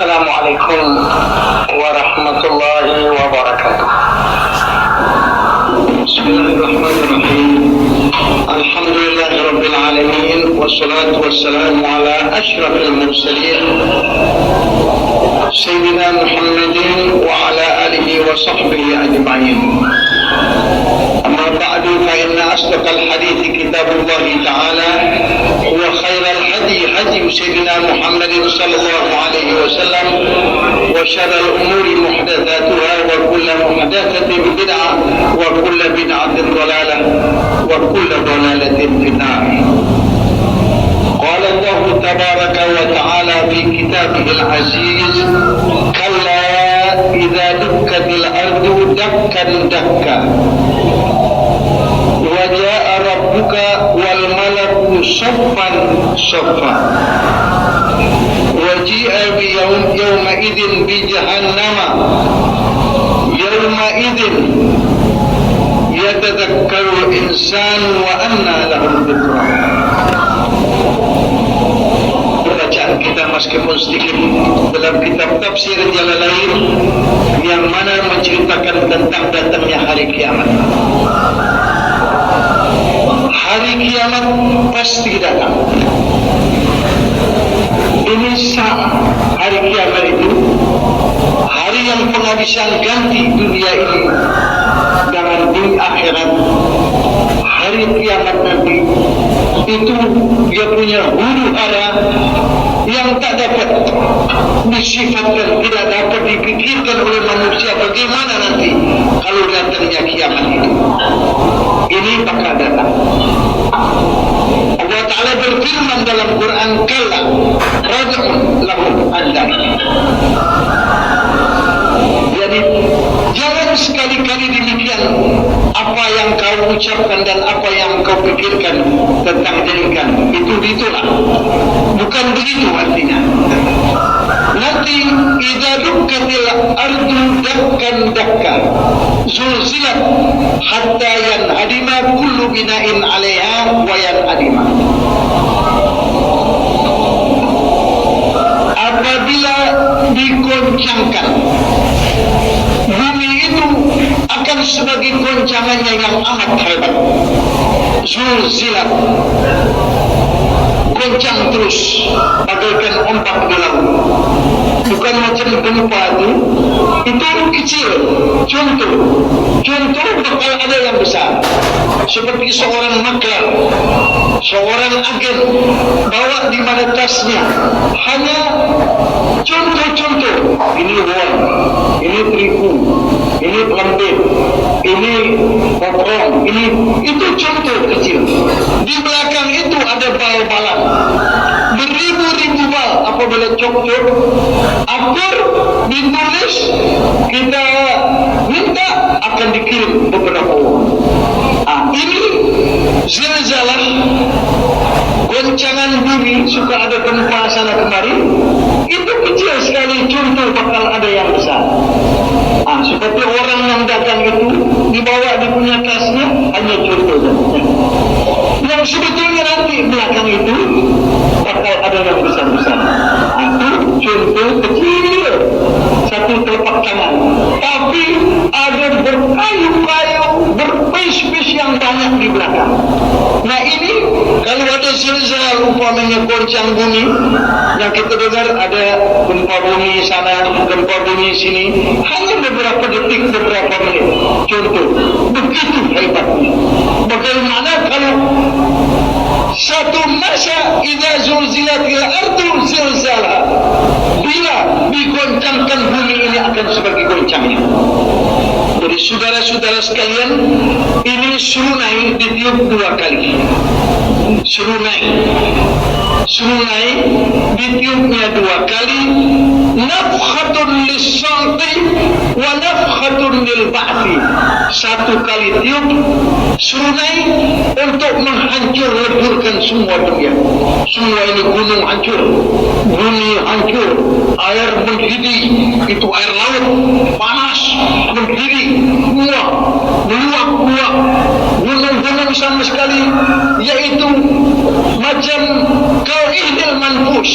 Assalamualaikum warahmatullahi wabarakatuh. Bismillahirrahmanirrahim. Alhamdulillahirabbil alamin wassalatu wassalamu ala asyrafil mursalin sayyidina Muhammadin wa ala alihi wa sahbihi ajma'in. Amma ba'du fa inna asdaqal hadithi kitabullah ta'ala wa khairal hadi hadi sayyidina Muhammadin sallallahu alaihi wasallam wa syarrul umuri muhdatsatuha wa kullu muhdatsatin bid'ah wa kullu bid'atin dhalalah wa kullu dhalalatin finnar. Qala Allah tabaraka wa ta'ala fi kitabihil aziz kalla idza dukkatil ardu dakkan dakka wa jaa rabbuka wal malaku saffan saffa wa ji'a bi yawma idin bi jahannama yawma idin yatadhakkaru al-insanu wa anna lahu dhikra. Bacaan kita meskipun sedikit dalam kitab tafsir Jalalain yang mana menceritakan tentang datangnya hari kiamat. Hari kiamat pasti datang. Ini saat hari kiamat itu, hari yang penghabisan ganti dunia ini dengan di akhirat. Hari kiamat nanti itu dia punya huru hara yang tak dapat disifatkan, tidak dapat dipikirkan oleh manusia bagaimana nanti kalau datangnya kiamat itu. Ini bakal datang. Allah Ta'ala berfirman dalam Quran, kalla raj'un lahum anda. Jadi jangan sekali-kali demikian apa yang kau ucapkan dan apa yang kau pikirkan tentang dirikan itulah, bukan begitu artinya. Nanti idza dukkatil ardu dakkan dakka zulzilat hatta yanhadima kullu bina'in 'alaiha wa yanhadima. Apabila digoncangkan bumi itu akan sebagai goncangannya yang amat hebat. Zulzilat, goncang terus bagaikan ombak di laut. Bukan macam gempa itu kecil. Contoh bakal ada yang besar. Seperti seorang maklar, seorang agen bawa di mana tasnya hanya contoh. Ini uang, ini terigu, ini lembut, ini pokrong, itu contoh kecil. Di belakang itu ada bal-balan, beribu-ribu bal. Apabila cocok akur ditulis, kita minta akan dikirim beberapa uang. Ini zilzalah, goncangan bumi, suka ada gempa sana kemari. Itu kecil sekali, contoh bakal ada yang besar. Seperti orang yang datang itu dibawa di punya tasnya, hanya contoh saja. Yang sebetulnya nanti belakang itu bakal ada yang besar-besar. Itu contoh kecil, satu telapak tangan, tapi ada berkayu-kayu, berpis-pis yang banyak di belakang. Nah ini kalau ada zilzal umpamanya goncang bumi, yang kita dengar ada gempa bumi sana, gempa bumi sini, hanya beberapa detik, beberapa menit. Contoh, begitu hebatnya. Bagaimana kalau satu masa idza zulzilatil ardu zilzala, bila digoncangkan bumi ini akan sebagai goncangnya. Jadi saudara-saudara sekalian, ini serunai ditiup 2 kali. Serunai ditiupnya 2 kali. Nafkhatun lis-salti wa nafkhatun lil-ba'thi. 1 kali tiup serunai untuk menghancur leburkan semua dunia. Semua ini gunung hancur, bumi hancur, air mendidih, itu air laut panas mendidih, meluap, gunung-gunung sama sekali, yaitu macam kauihnil manfus,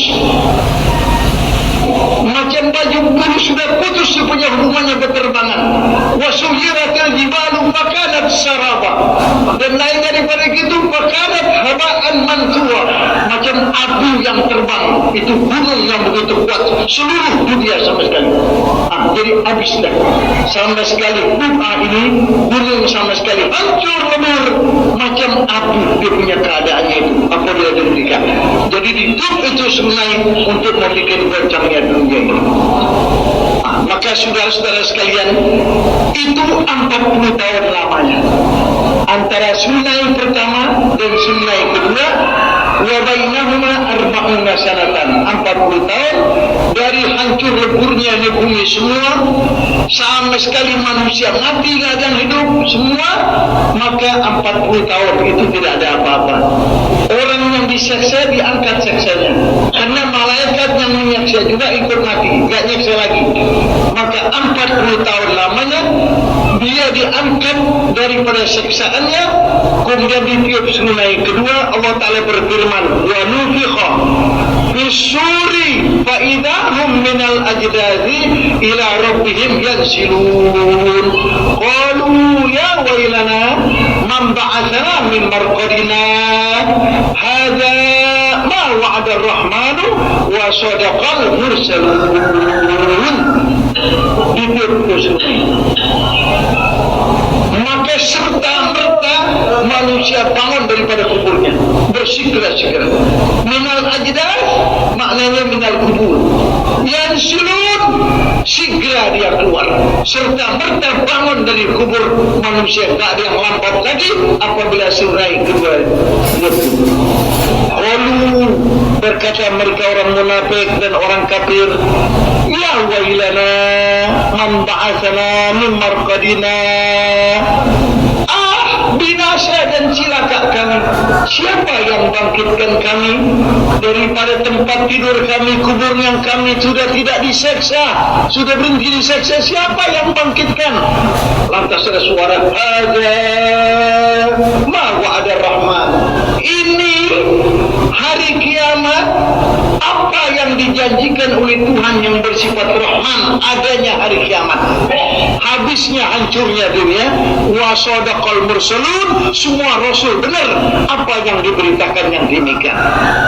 macam dan baju bulu sudah putus punya hubungannya berterbangan. Wa suyiratil jibalu fakanat saraba, dan lain daripada itu fakanat haba'an mansura, macam abu yang terbang. Itu gunung yang begitu kuat seluruh dunia sama sekali. Jadi habislah sama sekali doa ini, gunung sama sekali hancur lebur macam abu dia punya keadaannya itu apabila diberikan. Jadi ditutup itu sungai untuk membuat goncangnya dunia ini. Maka saudara-saudara sekalian, itu 40 tahun lamanya antara sungai pertama dan sungai kedua. Wa bainahuma arba'una sanatan, 40 tahun dari hancur leburnya bumi semua, sama sekali manusia mati, nggak ada yang hidup semua, maka 40 tahun itu tidak ada apa-apa. Orang yang diseksa diangkat seksanya, karena malaikat yang menyeksa juga ikut mati, nggak nyeksa lagi. Maka 40 tahun lamanya dia diangkat daripada seksaannya. Kemudian ditiup sungai kedua, Allah Ta'ala berfirman, wa nufikha fisuri fa idahum minal ajdazi ila rabbihim yansilun. Qalu ya wailana man ba'athana min marqadina hadha ma wa'ada ar-rahmanu wa sadaqal mursalun. Ditiup sungai, maka serta-merta manusia bangun daripada kuburnya, bersegera-segera. Minal ajdas maknanya minal kubur, yansilun segera dia keluar, serta-merta bangun dari kubur manusia. Tak ada yang lambat lagi apabila sungai kedua letup. Lalu berkata mereka orang munafik dan orang kafir, ya wailana man ba'athana min marqadina, binasa dan cilaka kami. Siapa yang bangkitkan kami daripada tempat tidur kami, kubur yang kami sudah tidak diseksa, sudah berhenti diseksa? Siapa yang bangkitkan? Lantas ada suara, ada ma wa'ada rahman. Ini hari kiamat, apa yang dijanjikan oleh Tuhan yang bersifat Rahman, adanya hari kiamat, habisnya hancurnya dunia. Wa sadaqal mursalun, semua rasul benar apa yang diberitakan yang demikian.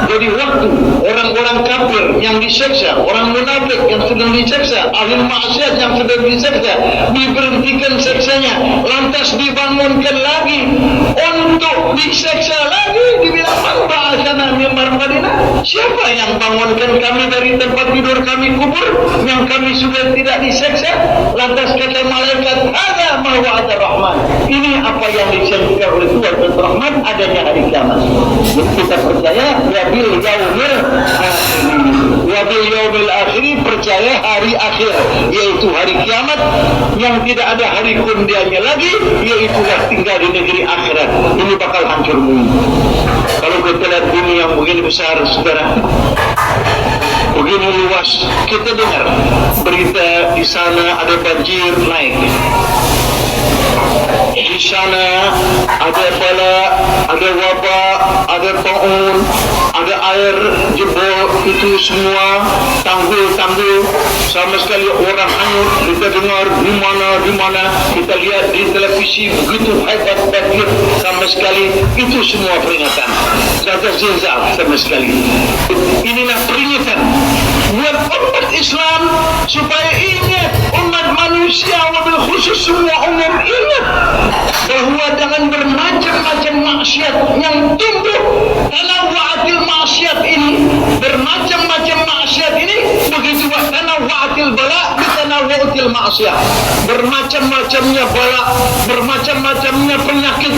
Jadi waktu orang-orang kafir yang diseksa, orang munafik yang sedang diseksa, ahli maksiat yang sedang diseksa, diberhentikan seksanya, lantas dibangunkan lagi untuk diseksa lagi, dibilang man ba'athana min marqadina. Siapa yang bangunkan kami dari tempat tidur kami, kubur yang kami sudah tidak diseksa? Lantas kata malaikat, ada ma wa'ada rahman, ini apa yang dijanjikan oleh Tuhan dan Rahman, adanya hari kiamat. Jadi kita percaya wabil yaumil akhir, percaya hari akhir, yaitu hari kiamat yang tidak ada hari kundiannya lagi, yaitulah tinggal di negeri akhirat. Ini bakal hancur bumi. Kalau kita lihat bumi yang begini besar, saudara, begini luas, kita dengar berita di sana ada banjir naik, di sana ada bala, ada wabak, ada taun, ada air jebol, itu semua tanggul-tanggul sama sekali orang hanyut. Kita dengar di mana kita lihat di televisi begitu hebat banjir sama sekali. Itu semua peringatan, kata zilzal sama sekali. Inilah peringatan buat umat Islam supaya ingat, umat manusia wabil khusus semua umum ingat bahawa dengan bermacam-macam maksiat yang tumbuh, tanawwa'atil maksiat ini, bermacam-macam maksiat ini, begitu tanawwa'atil bala bitanawwa'atil maksiat, bermacam-macamnya bala, bermacam-macamnya penyakit,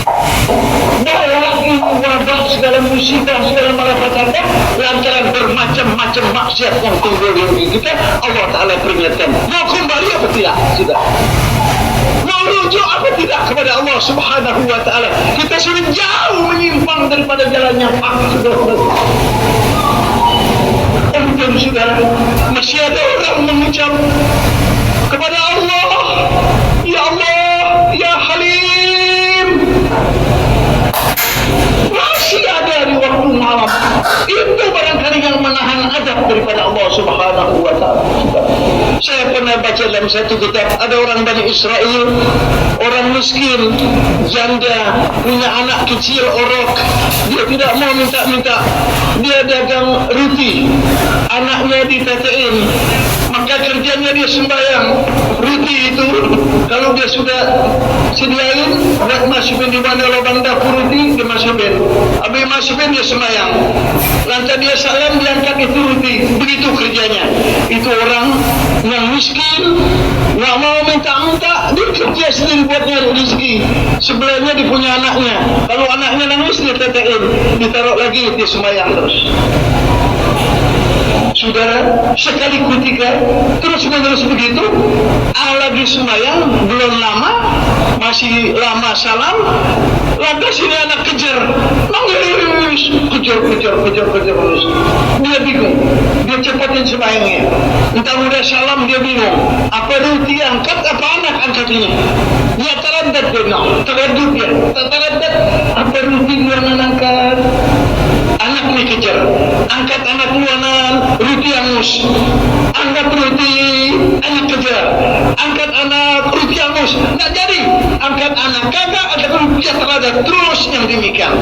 bala ini wabah, segala musibah, segala malapetaka lantaran bermacam-macam maksiat yang tumbuh di negeri kita. Allah Ta'ala peringatkan, mau kembali apa tidak? Sudah. Mau rujuk apa tidak kepada Allah Subhanahu wa Ta'ala? Kita sudah jauh menyimpang daripada jalan yang hak. Sudah, masih ada orang mengucap kepada Allah, ya Allah, ya Halim. Masih ada di waktu malam. Itu barangkali yang menahan adab daripada Allah Subhanahu wa Ta'ala. Saya pernah baca dalam satu kitab, ada orang Bani Israel, orang miskin, janda, punya anak kecil orok. Dia tidak mau minta-minta, dia dagang roti, anaknya ditetein, maka kerjanya dia sembahyang. Roti itu kalau dia sudah sediain, nak masukin di mana lubang dapur roti, dia masukin. Habis masukin dia sembahyang. Lantas dia salam, diangkat itu roti. Begitu kerjanya. Itu orang yang miskin, nggak mau minta-minta, dia kerja sendiri buat nyari rezeki. Sebelahnya dia punya anaknya. Kalau anaknya nangis, dia tetein, ditaruh lagi, dia sembahyang terus. Saudara, sekali ketika terus menerus begitu, lagi sembahyang, belum lama, masih lama salam, lantas ini anak kejar, nangis, kejar terus. Dia bingung, dia cepatin sembahyangnya. Entah udah salam, dia bingung, apa roti angkat, apa anak angkat ini? Dia teradat dia, teraduk dia, teradat, apa roti yang angkat? Anak ni kejar, angkat anak luanan, roti angus, angkat roti, anak kejar, angkat anak roti angus, tak jadi, angkat anak kagak, ada roti terhadap, terus yang demikian.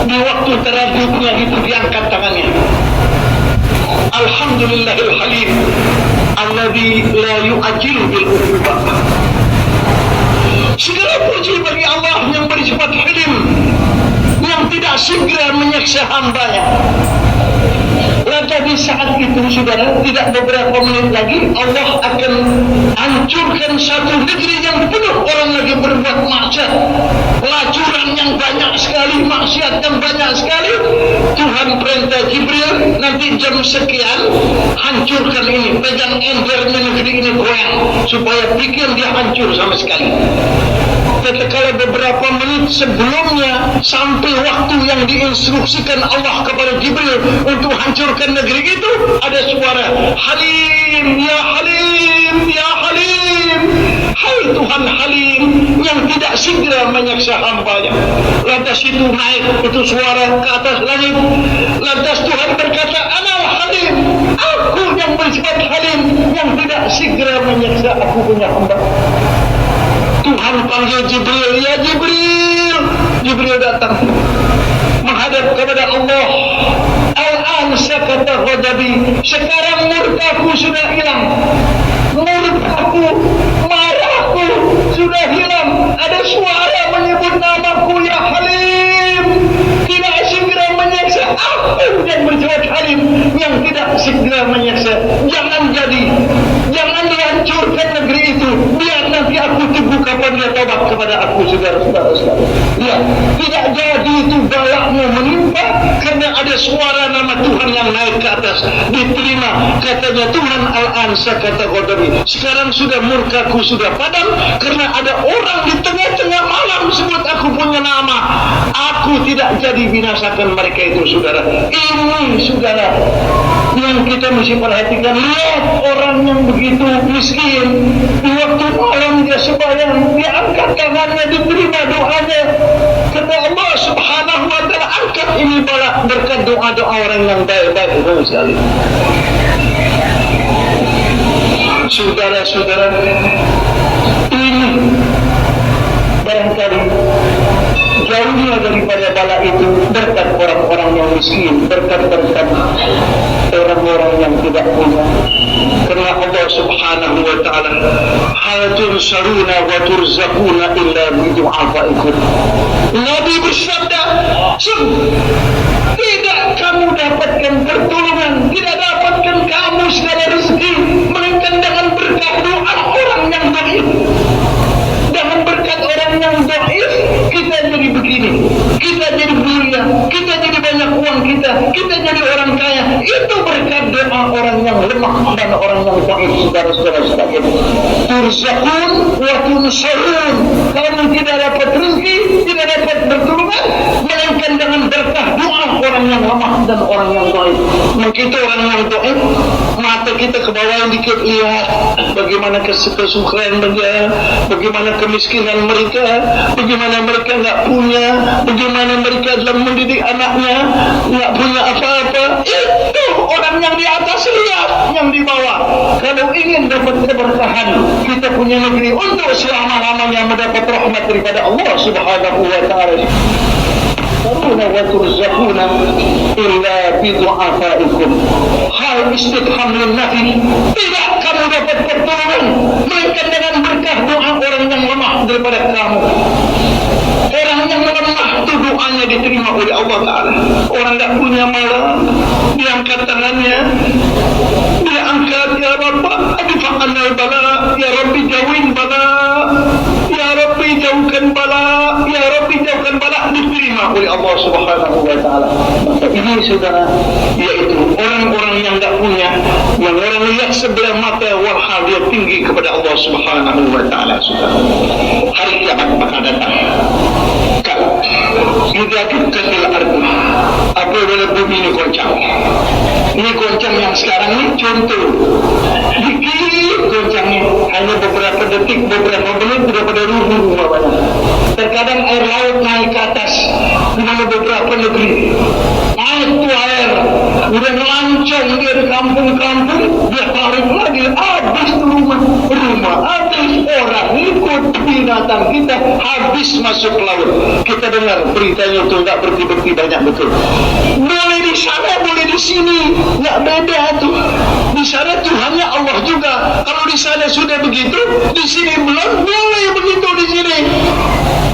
Di waktu teraduknya itu diangkat tangannya. Alhamdulillahil halim, alladhi la yu'ajilu bil uqubah. Segala puji bagi Allah yang bersifat halim, yang tidak segera menyiksa hambanya. Lantas di saat itu, saudara, tidak beberapa menit lagi, Allah akan hancurkan satu negeri yang penuh orang lagi berbuat maksiat, pelacuran yang banyak sekali, maksiat yang banyak sekali. Tuhan perintah Jibril, nanti jam sekian hancurkan ini, pegang embernya negeri ini goyang, supaya bikin dia hancur sama sekali. Tatkala beberapa menit sebelumnya sampai waktu yang diinstruksikan Allah kepada Jibril untuk hancurkan negeri itu, ada suara Halim, ya Halim, ya Halim. Hai Tuhan Halim yang tidak segera menyiksa hambanya. Lantas itu naik itu suara ke atas langit. Lantas Tuhan berkata, Anal Halim, aku yang bersifat Halim, yang tidak segera menyiksa aku punya hamba. Tuhan panggil Jibril, ya Jibril. Jibril datang menghadap kepada Allah. Al-an sakata ghadabi, sekarang murkaku sudah hilang, murkaku, marahku sudah hilang. Ada suara menyebut namaku, ya Halim, tidak segera menyiksa aku yang bersifat Halim, yang tidak segera menyiksa. Jangan jadi, jangan dihancurkan negeri itu, biar nanti aku tunggu kapan dia tobat kepada aku, saudara-saudara. Ya, tidak jadi itu balakmu menimpa karena ada suara nama Tuhan yang naik ke atas, diterima. Katanya Tuhan, al-an sakata ghadabi, sekarang sudah murkaku sudah padam karena ada orang di tengah-tengah malam sebut aku punya nama. Aku tidak jadi binasakan mereka itu, saudara. Ini, saudara, yang kita mesti perhatikan. Lihat orang yang begitu miskin, di waktu malam dia sembahyang, dia angkat tangannya, diterima doanya. Kata Allah Subhanahu wa ta'ala, angkat ini bala berkat doa-doa orang yang baik-baik sekali. Saudara-saudara, ini barangkali jauhnya daripada bala itu berkat orang-orang yang miskin, berkat orang-orang yang tidak punya. Karena Allah Subhanahu wa ta'ala, hal tunsaruna wa turzaquna illa bidu'afaikum. Nabi bersabda, tidak kamu dapatkan pertolongan, tidak dapatkan kamu segala rezeki melainkan dengan berkat doa orang yang dhaif. Dengan berkat orang yang dhaif kita jadi begini, kita jadi mulia, kita jadi banyak uang, kita jadi orang kaya. Itu berkat doa orang yang lemah dan orang yang dhaif, saudara-saudara sekalian. Turzaqun wa tunsarun, kamu tidak dapat rezeki, tidak dapat pertolongan melainkan dengan berkah doa orang yang lemah dan orang yang doib. Kita orang yang doib, mata kita ke bawah dikit lihat bagaimana kesukaran mereka, bagaimana kemiskinan mereka, bagaimana mereka enggak punya, bagaimana mereka dalam mendidik anaknya enggak punya apa-apa. Itu orang yang di atas lihat yang di bawah. Kalau ingin dapat keberkahan, kita punya negeri untuk selama-lamanya mendapat rahmat daripada Allah Subhanahu wa taala. Wa turzaquna illa bi du'afaikum. Hal istifham lin nafi. Tidak kamu dapat pertolongan melainkan dengan berkah doa orang yang lemah daripada kamu. Orang yang lemah itu doanya diterima oleh Allah Ta'ala. Orang tak punya malah, dia angkat tangannya, dia angkat, ya Rabbah adifa'an al-bala, ya Rabbi jauhin bala, ya Rabbi jauhkan bala, ya Rabbi jauhkan bala, diterima oleh Allah Subhanahu wa Ta'ala. Maka ini saudara, yaitu orang-orang yang tak punya, yang orang lihat sebelah mata walhal dia tinggi kepada Allah Subhanahu wa Ta'ala. Hari kiamat bakal datang. Sudah dikasih ardu apabila bumi ini goncang. Ini goncang yang sekarang ini contoh dikit goncangnya hanya beberapa detik, beberapa menit sudah pada rumah banyak. Terkadang air laut naik ke atas di mana beberapa negeri naik tu air sudah melancong dia di kampung-kampung, dia tarik lagi habis rumah habis orang, ikut binatang kita habis masuk laut. Kita dengar beritanya itu tak berhenti banyak betul. Boleh di sana, boleh di sini, tak beda tu. Di sana Tuhannya Allah juga. Kalau di sana sudah begitu, di sini belum boleh begitu di sini.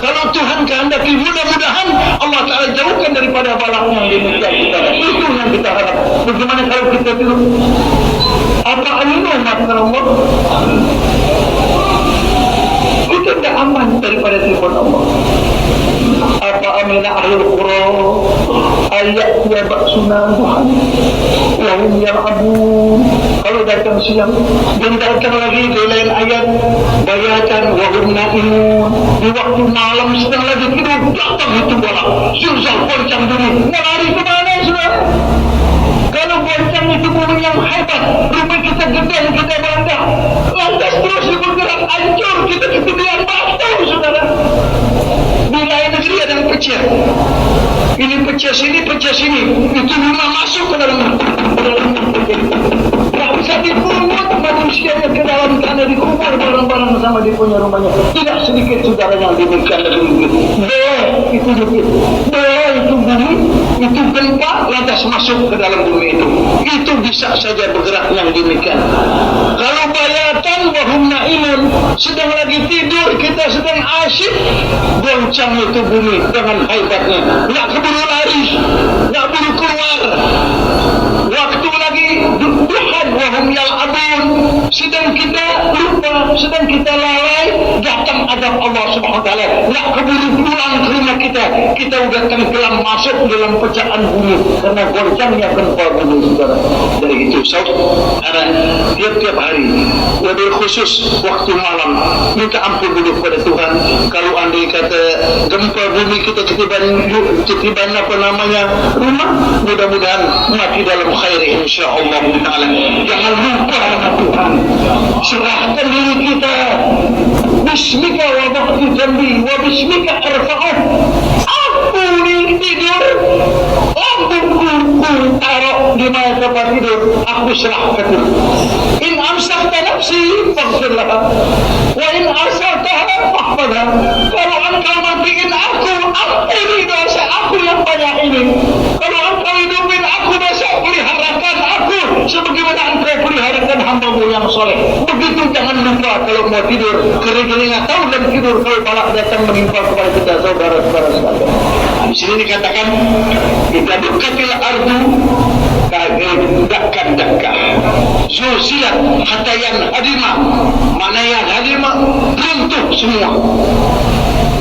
Kalau Tuhan kehendaki, mudah-mudahan Allah Ta'ala jauhkan daripada balak yang demikian kita. Itu yang kita harap. Bagaimana kalau kita tidur? Apa ini umat Allah? Kita tidak aman daripada tipuan Allah. Apa amina ahlul qura ayat ya baksuna Tuhan wahum yal'abun. Kalau datang siang dan datang lagi di lain ayat bayatan wahum na'imun. Di waktu malam sedang lagi tidur datang itu bola susah goncang dulu. Mau lari ke mana saudara? Kalau goncang itu bumi yang hebat, rumah kita gedung, kita bangga, lantas terus bergerak hancur, kita kemudian batu saudara. Di lain negeri ada yang pecah, ini pecah sini, itu rumah masuk ke dalam tak bisa dipungut manusianya ke dalam tanah, dikubur barang-barang sama dia punya rumahnya. Tidak sedikit saudara yang demikian dari itu dikit, itu bumi, itu gempa lantas masuk ke dalam bumi itu bisa saja bergerak yang demikian. Kalau bayatan wahum na'imun, sedang lagi tidur, kita sedang asyik, goncang itu bumi dengan hebatnya, nak keburu lari, nak buru keluar. Waktu lagi duhan wahum yal'abun, sedang kita lupa, sedang kita lalai, datang adab Allah Subhanahu wa taala. Nak keburu pulang ke rumah kita sudah tenggelam masuk dalam pecahan bumi karena goncangnya gempa bumi saudara. Dari itu saudara, tiap-tiap hari wabil khusus waktu malam minta ampun dulu kepada Tuhan. Kalau andai kata gempa bumi kita ketiban apa namanya rumah, mudah-mudahan mati dalam khair insyaallah taala. Jangan lupa dengan Tuhan, serahkan diri kita. Bismika wa ba'du jambi wa bismika arfa'ah. Aku ni tidur, lampuku taruh di mana tempat tidur, aku serahkan. In amsakta nafsi faghfirlah wa in arsaltaha fahfadha. Kalau engkau matiin aku, ampuni dosa aku yang banyak ini. Kalau engkau hidupin aku, besok peliharakan aku sebagaimana engkau peliharakan hamba-Mu yang soleh. Begitu jangan lupa kalau mau tidur, kering-kering atau dan tidur kalau balak datang menimpa kepada kita saudara-saudara sekalian. Di sini dikatakan kita dukatil ardu dakkan zulzilat hatta yang hadima, mana yang hadima runtuh semua.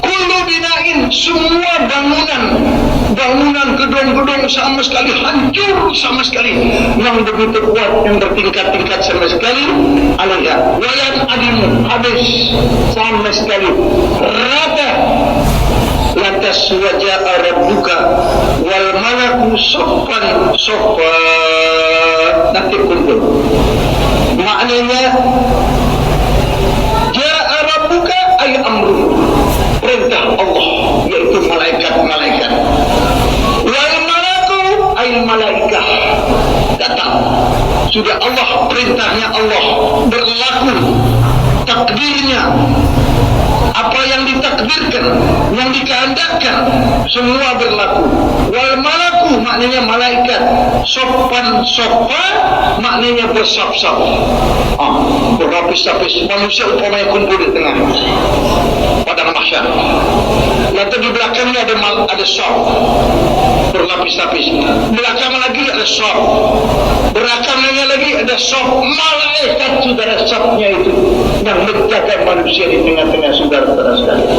Kullu binain, semua bangunan gedung-gedung sama sekali hancur sama sekali, yang begitu kuat, yang bertingkat-tingkat sama sekali. Alaiya wayan adimu, habis sama sekali, rata. Lantas atas wajah rabbuka wal malaku soffan soffa. Nanti kumpul. Maknanya ja'a rabbuka ay amru, perintah Allah, yaitu malaikat-malaikat. Wal malaku ay malaikah, datang. Sudah Allah, perintahnya Allah berlaku, takdirnya, apa yang ditakdirkan, yang dikehendakkan, semua berlaku. Wal malaku maknanya malaikat, sopan sopan maknanya bersaf-saf, berlapis-lapis. Manusia umpamanya kumpul di tengah padang mahsyar, lalu di belakangnya ada saf berlapis-lapis, belakang lagi ada saf, belakangnya lagi ada saf. Malaikat saudara, safnya itu yang menjaga manusia di tengah-tengah saudara-saudara sekalian.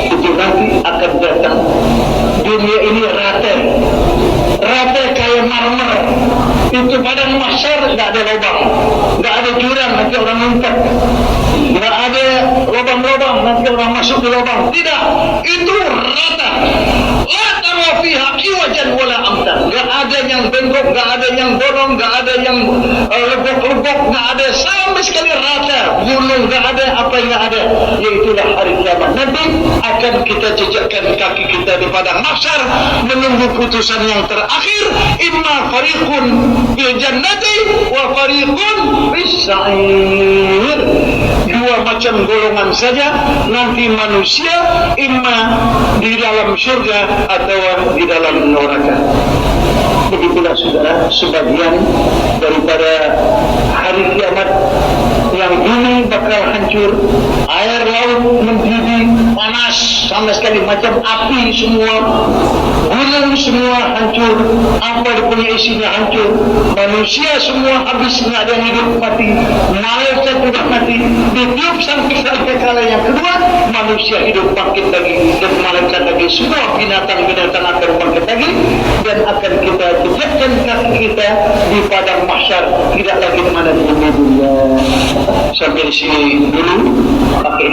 Itu nanti akan datang. Dunia ini rata kayak marmer. Itu padang mahsyar, nggak ada lubang, nggak ada jurang nanti orang ngumpet, nggak ada lubang-lubang nanti orang masuk di lubang. Tidak, itu rata. La tara fiha iwajan wala amtan. Nggak ada yang bengkok, nggak ada yang bolong, nggak ada yang lebok-lebok, nggak ada, sama sekali rata. Gunung nggak ada, apa yang ada. Yaitulah hari kiamat. Nanti akan kita jejakkan kaki kita di padang mahsyar menunggu putusan yang terakhir. Imma fariqun fil jannati wa fariqun fis sa'ir. Dua macam golongan saja nanti manusia, imma di dalam surga atau di dalam neraka. Begitulah saudara, sebagian daripada hari kiamat yang bumi bakal hancur, air laut mendidih, panas sama sekali macam api semua, gunung semua hancur, apa yang punya isinya hancur, manusia semua habis, nggak ada yang hidup mati, malaikat sudah mati, ditiup sampai kala yang kedua, manusia hidup bangkit lagi, dan malaikat lagi, semua binatang-binatang akan bangkit lagi, dan akan kita jejakkan kaki kita di padang mahsyar, tidak lagi mana dunia. Sampai di sini dulu pakai